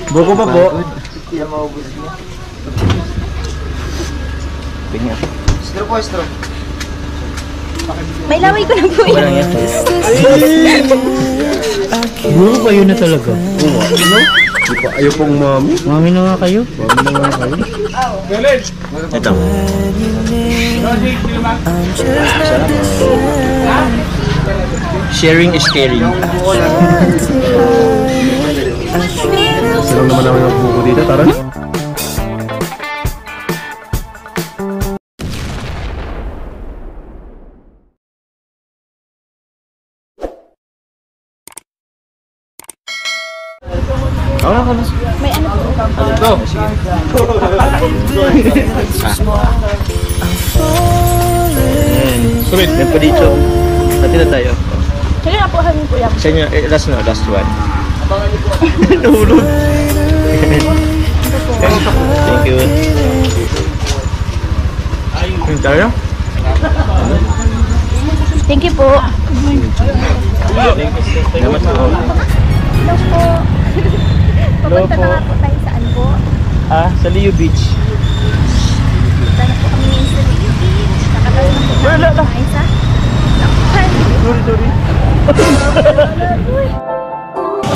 Buko pa po. Hindi na maubos mo. Tingnan. Straw po, straw. May laway ko na po yun. Walang yan. Siguro kayo na talaga. Oo, ano? Di pa, ayaw pong mami. Mami na nga kayo. Mami na nga kayo. Ito. Sharing is caring. Sarang naman namin ang buko dito, tara. May ano po. Ito. Kumit, may pa dito. Pati na tayo. Sige na po, hangin po yan. Sa inyo, last one. Nahulog. Thank you. Ayun tayo? Thank you po. Salamat po. Hello po. Papunta na nga po tayo saan po? Sa Leo Beach. Punta na po kami ngayon sa Leo Beach. Nakatalo na po namin mga isa. Sorry.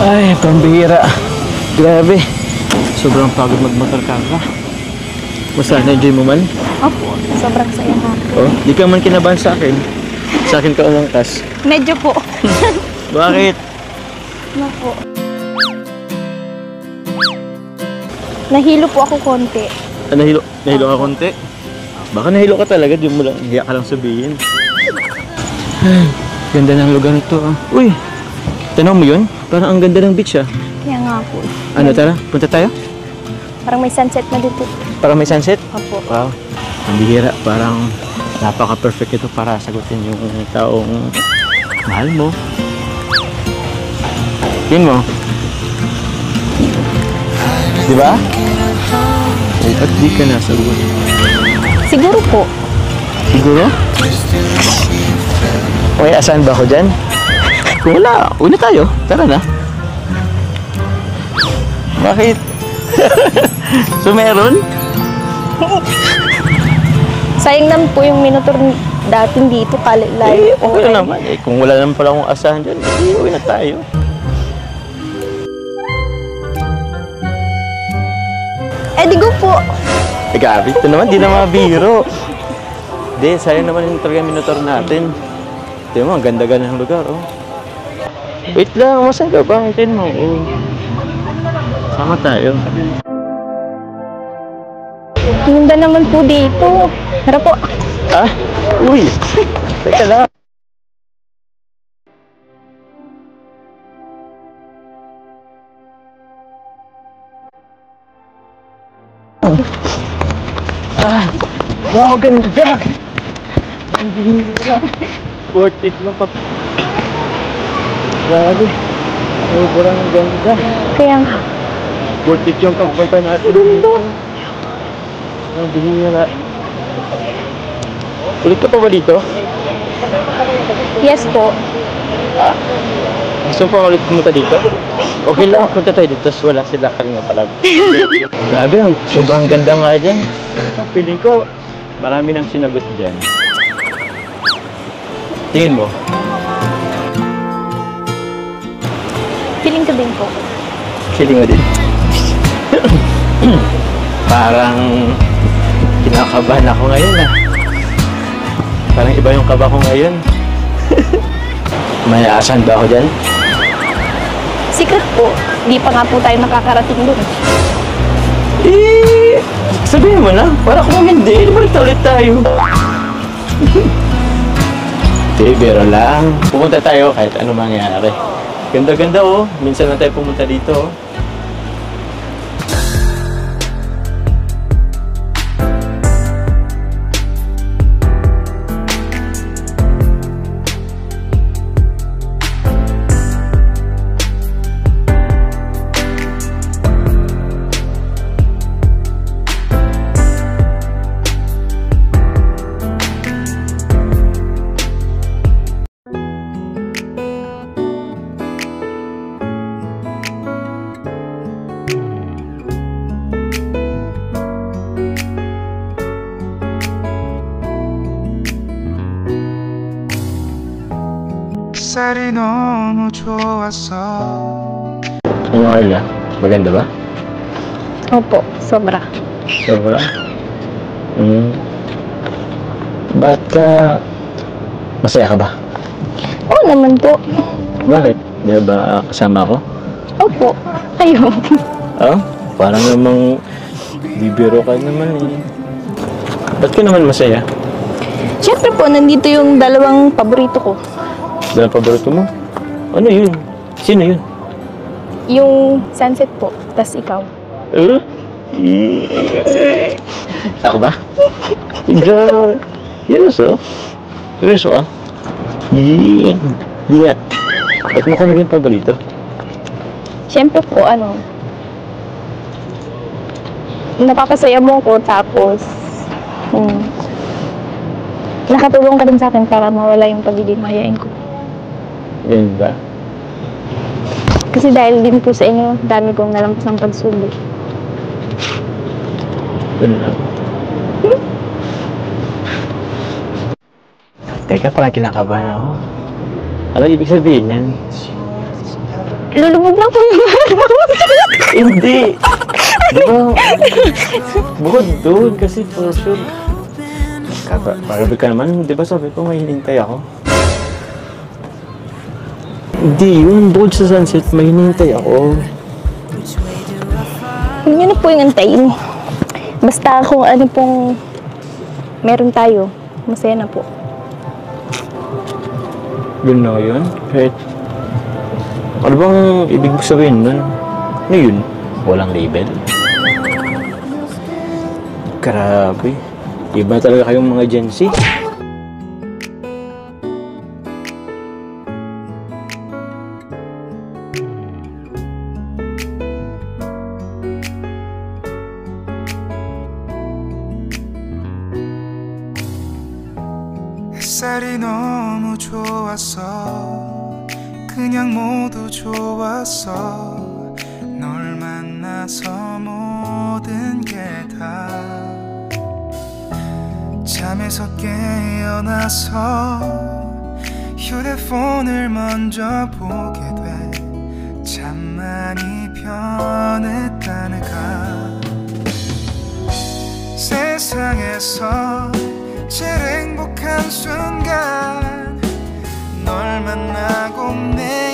Ay, pambihira. Grabe. Sobrang pagod magmotor ka. Basta, na-enjoy mo man? Opo, sobrang saya nga. Oh, di ka man kinabahan sa akin. Sa akin ka umangkas. Medyo po. Bakit? Ano po? Nahilo po ako konti. Nahilo ka konti? Baka nahilo ka talaga, di mo lang, hiya ka lang sabihin. Ay, ganda ng lugar ito. Uy, tanaw mo yun? Parang ang ganda ng beach Kaya nga po. Ano, tara, punta tayo? Parang may sunset na dito. Parang may sunset? Opo. Wow, ang bihira. Parang napaka-perfect ito para sagutin yung taong mahal mo. Yun mo. Di ba? Eh, ba't di ka nasagot? Siguro po. Siguro? Okay, asan ba ako dyan? Kung wala, una tayo. Tara na. Bakit? So meron? Sayang naman po yung minotor dating dito, Eh, kalilayo. okay na naman. Eh, kung wala naman pala akong asahan dyan, eh, uwi na tayo. Eh, di go po. Eh, gabi. Ito naman, di na mabiro. Hindi, sayang naman yung talaga minotor natin. Ito mo, ang ganda-ganda ng lugar, oh. Wait lang, masan ka ba? Hintayin mo, oh. Sama tayo. Ganda naman po dito. Tara po. Uy! Teka lang. Wow, ganda! Ang ganda! Worth it lang pa. Grabe. Sobrang ganda. Kaya nga. Worth it yung pagpunta natin dito. Ang bihira. Ulit ka pa ba dito? Yes po. Gusto pa ulit pumunta dito? Okay lang, punta tayo dito. Wala sila kalinga pala. Grabe, sobrang ganda nga dyan. Feeling ko, marami nang sinagot dyan. Tingin mo? Feeling ko din po. Feeling mo din? Parang kinakabahan ako ngayon Parang iba yung kaba ko ngayon. May asan ba ako dyan? Secret po. Di pa nga po tayo nakakarating doon. Eh, sabihin mo na. Para kung hindi, balik ulit tayo. Hindi, biro lang. Pumunta tayo kahit ano mangyari. Ganda-ganda oh. Minsan lang tayo pumunta dito oh. 햇살이 너무 좋았어. Ano kaya? Maganda ba? Opo, sobra. Sobra? Ba't ka... Masaya ka ba? Oo naman po. Bakit? Di ba kasama ko? Opo. Ayun. Oh? Parang namang bibiro ka naman eh. Ba't ka naman masaya? Siyempre po, nandito yung dalawang paborito ko. Dahil paborito mo? Ano yun? Sino yun? Yung sunset po, tas ikaw. Ako ba? Ikaw. Seryoso? Seryoso ka? Yeah. Ba't mo ka naging paborito? Siyempre po, napapasaya mo ko, tapos, nakatulong ka rin sa akin para mawala yung pagiging mahihain ko. Yan ba? Kasi dahil din po sa inyo, dami kong nalampas ng pagsubok. Ganun lang. Teka, parang kinakabahan ako. Ano ibig sabihin yan? Lulubog lang po yung Hindi! Di ba? Bukod doon kasi for sure. Parabi ka naman, di ba sabi ko may hinintay ako? Hindi yun, bukod sa sunset, may hinintay ako. Huwag niyo na po yung antayin. Basta kung ano pong meron tayo, masaya na po. Yun na yun? Kahit... Ano bang ibig sabihin nun? Ano yun? Walang label? Grabe. Iba talaga kayong mga Gen Z. 햇살이 너무 좋았어. 그냥 모두 좋았어. 널 만나서 모든 게 다 잠에서 깨어나서 휴대폰을 먼저 보게 돼. 참 많이 변했다는가. 세상에서 제일 행복한 순간 널 만나고 내